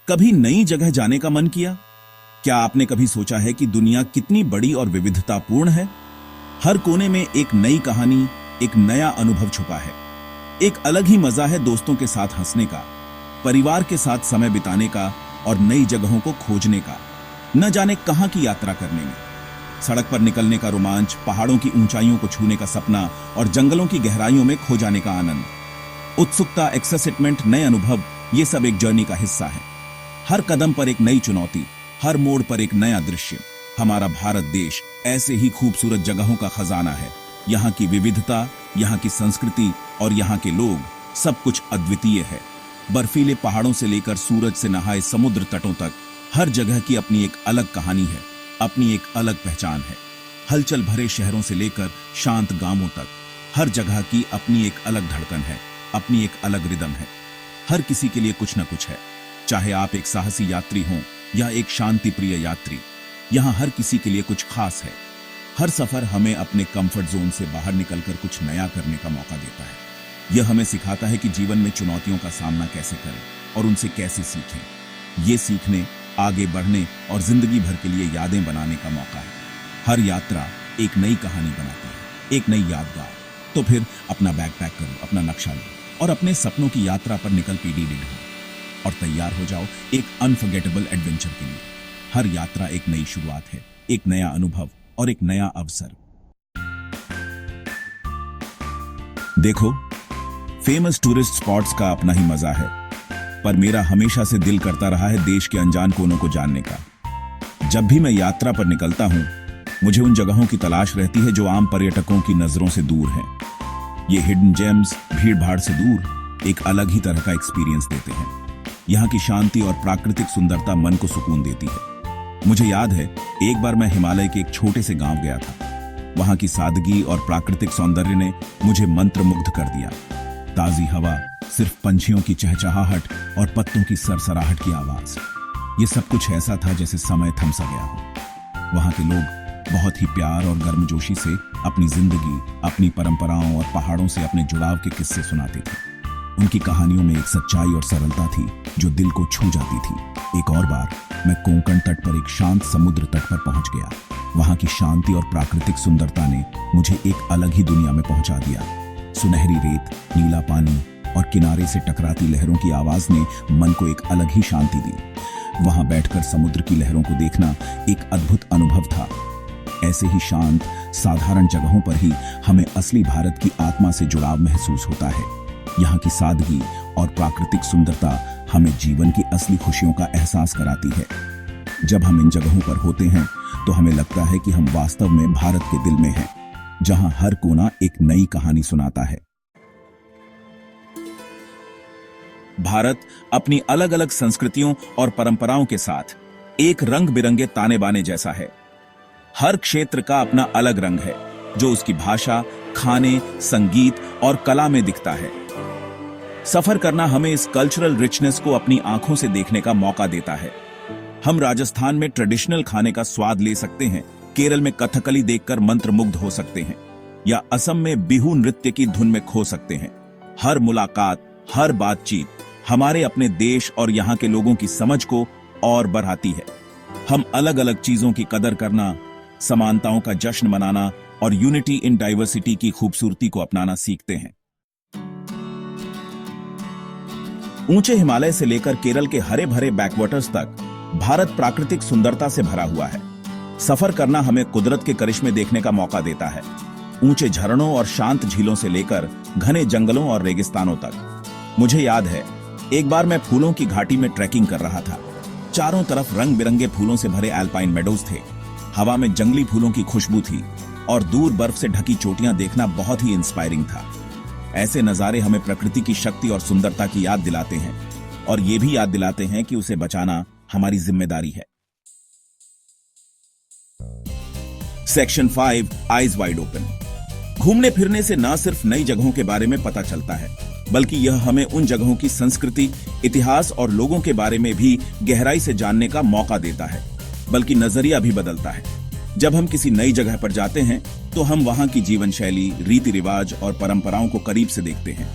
कभी नई जगह जाने का मन किया? क्या आपने कभी सोचा है कि दुनिया कितनी बड़ी और विविधतापूर्ण है? हर कोने में एक नई कहानी, एक नया अनुभव छुपा है। एक अलग ही मजा है दोस्तों के साथ हंसने का, परिवार के साथ समय बिताने का और नई जगहों को खोजने का, न जाने कहां की यात्रा करने में। सड़क पर निकलने का रोमांच, पहाड़ों की ऊंचाइयों को छूने का सपना और जंगलों की गहराइयों में खो जाने का आनंद। उत्सुकता, एक्साइटमेंट, नए अनुभव, ये सब एक जर्नी का हिस्सा है। हर कदम पर एक नई चुनौती, हर मोड़ पर एक नया दृश्य। हमारा भारत देश ऐसे ही खूबसूरत जगहों का खजाना है। यहाँ की विविधता, यहाँ की संस्कृति और यहाँ के लोग, सब कुछ अद्वितीय है। बर्फीले पहाड़ों से लेकर सूरज से नहाए समुद्र तटों तक, हर जगह की अपनी एक अलग कहानी है, अपनी एक अलग पहचान है। हलचल भरे शहरों से लेकर शांत गांवों तक, हर जगह की अपनी एक अलग धड़कन है, अपनी एक अलग रिदम है। हर किसी के लिए कुछ न कुछ है, चाहे आप एक साहसी यात्री हों या एक शांति प्रिय यात्री, यहाँ हर किसी के लिए कुछ खास है। हर सफर हमें अपने कंफर्ट जोन से बाहर निकलकर कुछ नया करने का मौका देता है। यह हमें सिखाता है कि जीवन में चुनौतियों का सामना कैसे करें और उनसे कैसे सीखें। ये सीखने, आगे बढ़ने और जिंदगी भर के लिए यादें बनाने का मौका है। हर यात्रा एक नई कहानी बनाती है, एक नई यादगार। तो फिर अपना बैग पैक करो, अपना नक्शा लो और अपने सपनों की यात्रा पर निकल पीढ़ी और तैयार हो जाओ एक अनफॉरगेटेबल एडवेंचर के लिए। हर यात्रा एक नई शुरुआत है, एक नया अनुभव और एक नया अवसर। देखो, फेमस टूरिस्ट स्पॉट्स का अपना ही मजा है, पर मेरा हमेशा से दिल करता रहा है देश के अनजान कोनों को जानने का। जब भी मैं यात्रा पर निकलता हूं, मुझे उन जगहों की तलाश रहती है जो आम पर्यटकों की नजरों से दूर हैं। ये हिडन जेम्स भीड़ भाड़ से दूर एक अलग ही तरह का एक्सपीरियंस देते हैं। यहाँ की शांति और प्राकृतिक सुंदरता मन को सुकून देती है। मुझे याद है, एक बार मैं हिमालय के एक छोटे से गांव गया था। वहां की सादगी और प्राकृतिक सौंदर्य ने मुझे मंत्रमुग्ध कर दिया। ताजी हवा, सिर्फ पंछियों की चहचहाहट और पत्तों की सरसराहट की आवाज, ये सब कुछ ऐसा था जैसे समय थम सा गया हो। वहां के लोग बहुत ही प्यार और गर्मजोशी से अपनी जिंदगी, अपनी परंपराओं और पहाड़ों से अपने जुड़ाव के किस्से सुनाते थे। उनकी कहानियों में एक सच्चाई और सरलता थी जो दिल को छू जाती थी। एक और बार मैं कोंकण तट पर एक शांत समुद्र तट पर पहुंच गया। वहां की शांति और प्राकृतिक सुंदरता ने मुझे एक अलग ही दुनिया में पहुंचा दिया। सुनहरी रेत, नीला पानी और किनारे से टकराती लहरों की आवाज ने मन को एक अलग ही शांति दी। वहां बैठकर समुद्र की लहरों को देखना एक अद्भुत अनुभव था। ऐसे ही शांत, साधारण जगहों पर ही हमें असली भारत की आत्मा से जुड़ाव महसूस होता है। यहाँ की सादगी और प्राकृतिक सुंदरता हमें जीवन की असली खुशियों का एहसास कराती है। जब हम इन जगहों पर होते हैं तो हमें लगता है कि हम वास्तव में भारत के दिल में हैं, जहां हर कोना एक नई कहानी सुनाता है। भारत अपनी अलग अलग संस्कृतियों और परंपराओं के साथ एक रंग बिरंगे ताने बाने जैसा है। हर क्षेत्र का अपना अलग रंग है जो उसकी भाषा, खाने, संगीत और कला में दिखता है। सफर करना हमें इस कल्चरल रिचनेस को अपनी आंखों से देखने का मौका देता है। हम राजस्थान में ट्रेडिशनल खाने का स्वाद ले सकते हैं, केरल में कथकली देखकर मंत्रमुग्ध हो सकते हैं या असम में बिहू नृत्य की धुन में खो सकते हैं। हर मुलाकात, हर बातचीत हमारे अपने देश और यहाँ के लोगों की समझ को और बढ़ाती है। हम अलग अलग चीजों की कदर करना, समानताओं का जश्न मनाना और यूनिटी इन डाइवर्सिटी की खूबसूरती को अपनाना सीखते हैं। ऊंचे हिमालय से लेकर केरल के हरे भरे बैकवाटर्स तक भारत प्राकृतिक सुंदरता से भरा हुआ है। सफर करना हमें कुदरत के करिश्मे देखने का मौका देता है। ऊंचे झरनों और शांत झीलों से लेकर घने जंगलों और रेगिस्तानों तक। मुझे याद है, एक बार मैं फूलों की घाटी में ट्रैकिंग कर रहा था। चारों तरफ रंग बिरंगे फूलों से भरे एल्पाइन मेडोज थे। हवा में जंगली फूलों की खुशबू थी और दूर बर्फ से ढकी चोटियां देखना बहुत ही इंस्पायरिंग था। ऐसे नजारे हमें प्रकृति की शक्ति और सुंदरता की याद दिलाते हैं और ये भी याद दिलाते हैं कि उसे बचाना हमारी जिम्मेदारी है। Section 5, eyes wide open. घूमने फिरने से न सिर्फ नई जगहों के बारे में पता चलता है, बल्कि यह हमें उन जगहों की संस्कृति, इतिहास और लोगों के बारे में भी गहराई से जानने का मौका देता है, बल्कि नजरिया भी बदलता है। जब हम किसी नई जगह पर जाते हैं तो हम वहां की जीवन शैली, रीति रिवाज और परंपराओं को करीब से देखते हैं।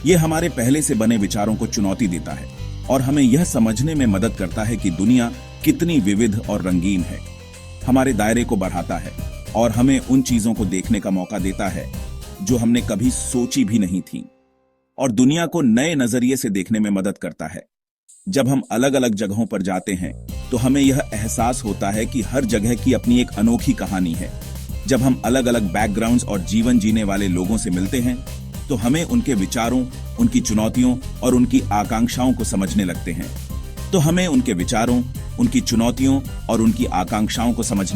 ये हमारे पहले से बने विचारों को चुनौती देता है और हमें यह समझने में मदद करता है कि दुनिया कितनी विविध और रंगीन है। हमारे दायरे को बढ़ाता है और हमें उन चीजों को देखने का मौका देता है जो हमने कभी सोची भी नहीं थी, और दुनिया को नए नजरिए से देखने में मदद करता है। जब हम अलग अलग जगहों पर जाते हैं तो हमें यह एहसास होता है कि हर जगह की अपनी एक अनोखी कहानी है। जब हम अलग अलग बैकग्राउंड्स और जीवन जीने वाले लोगों से मिलते हैं तो हमें उनके विचारों, उनकी चुनौतियों और उनकी आकांक्षाओं को समझने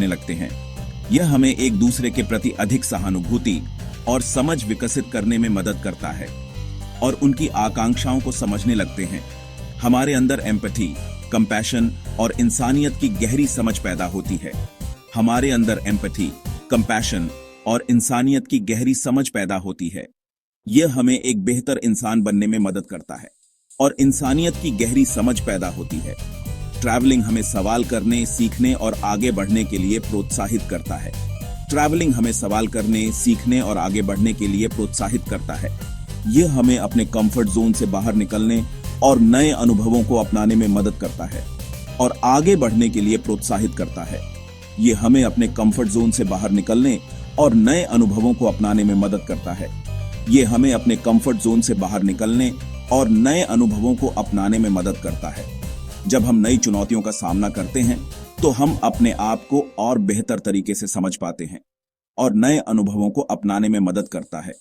लगते हैं। यह हमें एक दूसरे के प्रति अधिक सहानुभूति और समझ विकसित करने में मदद करता है और उनकी आकांक्षाओं को समझने लगते हैं। हमारे अंदर एम्पैथी, कंपैशन और इंसानियत की गहरी समझ पैदा होती है। हमारे अंदर एम्पैथी, कंपैशन और इंसानियत की गहरी समझ पैदा होती है। यह हमें एक बेहतर इंसान बनने में मदद करता है और इंसानियत की गहरी समझ पैदा होती है। ट्रैवलिंग हमें सवाल करने, सीखने और आगे बढ़ने के लिए प्रोत्साहित करता है। ट्रैवलिंग हमें सवाल करने, सीखने और आगे बढ़ने के लिए प्रोत्साहित करता है। यह हमें अपने कंफर्ट जोन से बाहर निकलने और नए अनुभवों को अपनाने में मदद करता है और आगे बढ़ने के लिए प्रोत्साहित करता है। यह हमें अपने कंफर्ट जोन से बाहर निकलने और नए अनुभवों को अपनाने में मदद करता है। यह हमें अपने कंफर्ट जोन से बाहर निकलने और नए अनुभवों को अपनाने में मदद करता है। जब हम नई चुनौतियों का सामना करते हैं तो हम अपने आप को और बेहतर तरीके से समझ पाते हैं और नए अनुभवों को अपनाने में मदद करता है।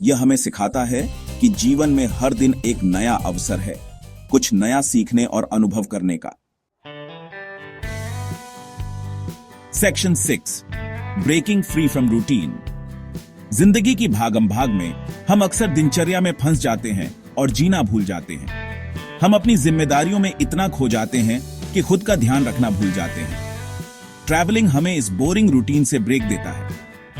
यह हमें सिखाता है कि जीवन में हर दिन एक नया अवसर है, कुछ नया सीखने और अनुभव करने का। Section 6, breaking free from routine. जिंदगी की भागम भाग में हम अक्सर दिनचर्या में फंस जाते हैं और जीना भूल जाते हैं। हम अपनी जिम्मेदारियों में इतना खो जाते हैं कि खुद का ध्यान रखना भूल जाते हैं। ट्रैवलिंग हमें इस बोरिंग रूटीन से ब्रेक देता है।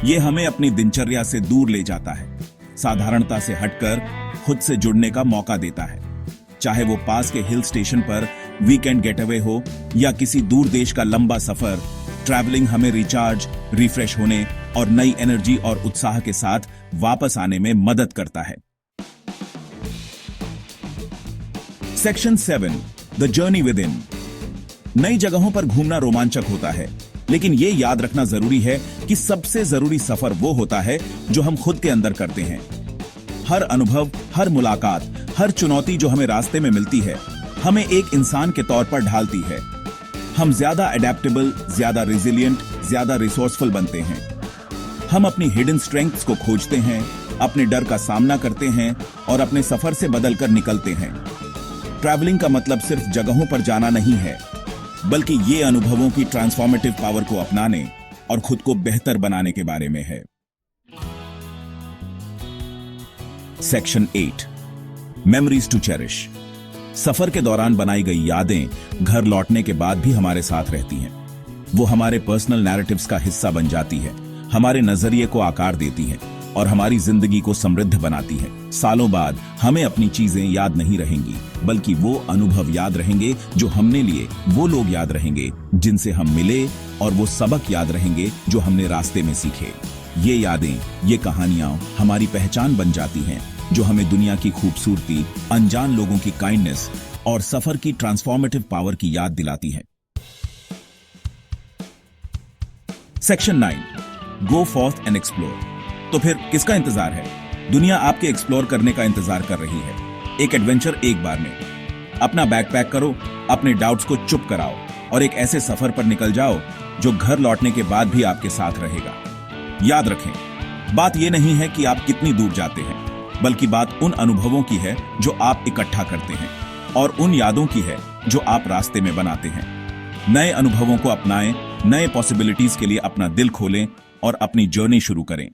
यह हमें अपनी दिनचर्या से दूर ले जाता है, साधारणता से हटकर खुद से जुड़ने का मौका देता है। चाहे वो पास के हिल स्टेशन पर वीकेंड गेटअवे हो या किसी दूर देश का लंबा सफर, ट्रैवलिंग हमें रिचार्ज, रिफ्रेश होने और नई एनर्जी और उत्साह के साथ वापस आने में मदद करता है। Section 7, the journey with in. नई जगहों पर घूमना रोमांचक होता है, लेकिन यह याद रखना जरूरी है कि सबसे जरूरी सफर वो होता है जो हम खुद के अंदर करते हैं। हर अनुभव, हर मुलाकात, हर चुनौती जो हमें रास्ते में मिलती है, हमें एक इंसान के तौर पर ढालती है। हम ज्यादा अडेप्टेबल, ज्यादा रेजिलिएंट, ज्यादा रिसोर्सफुल बनते हैं। हम अपनी हिडन स्ट्रेंथ्स को खोजते हैं, अपने डर का सामना करते हैं और अपने सफर से बदलकर निकलते हैं। ट्रैवलिंग का मतलब सिर्फ जगहों पर जाना नहीं है, बल्कि ये अनुभवों की ट्रांसफॉर्मेटिव पावर को अपनाने और खुद को बेहतर बनाने के बारे में है। Section 8, memories to cherish. सफर के दौरान बनाई गई यादें घर लौटने के बाद भी हमारे साथ रहती हैं। वो हमारे पर्सनल नैरेटिव्स का हिस्सा बन जाती है, हमारे नजरिए को आकार देती है और हमारी जिंदगी को समृद्ध बनाती है। सालों बाद हमें अपनी चीजें याद नहीं रहेंगी, बल्कि वो अनुभव याद रहेंगे जो हमने लिए, वो लोग याद रहेंगे जिनसे हम मिले और वो सबक याद रहेंगे जो हमने रास्ते में सीखे। ये यादें, ये कहानियां हमारी पहचान बन जाती हैं, जो हमें दुनिया की खूबसूरती, अनजान लोगों की काइंडनेस और सफर की ट्रांसफॉर्मेटिव पावर की याद दिलाती है। Section 9, go forth and explore. तो फिर किसका इंतजार है? दुनिया आपके एक्सप्लोर करने का इंतजार कर रही है। एक एडवेंचर एक बार में। अपना बैकपैक करो, अपने डाउट्स को चुप कराओ और एक ऐसे सफर पर निकल जाओ जो घर लौटने के बाद भी आपके साथ रहेगा। याद रखें, बात यह नहीं है कि आप कितनी दूर जाते हैं, बल्कि बात उन अनुभवों की है जो आप इकट्ठा करते हैं और उन यादों की है जो आप रास्ते में बनाते हैं। नए अनुभवों को अपनाएं, नए पॉसिबिलिटीज के लिए अपना दिल खोलें और अपनी जर्नी शुरू करें।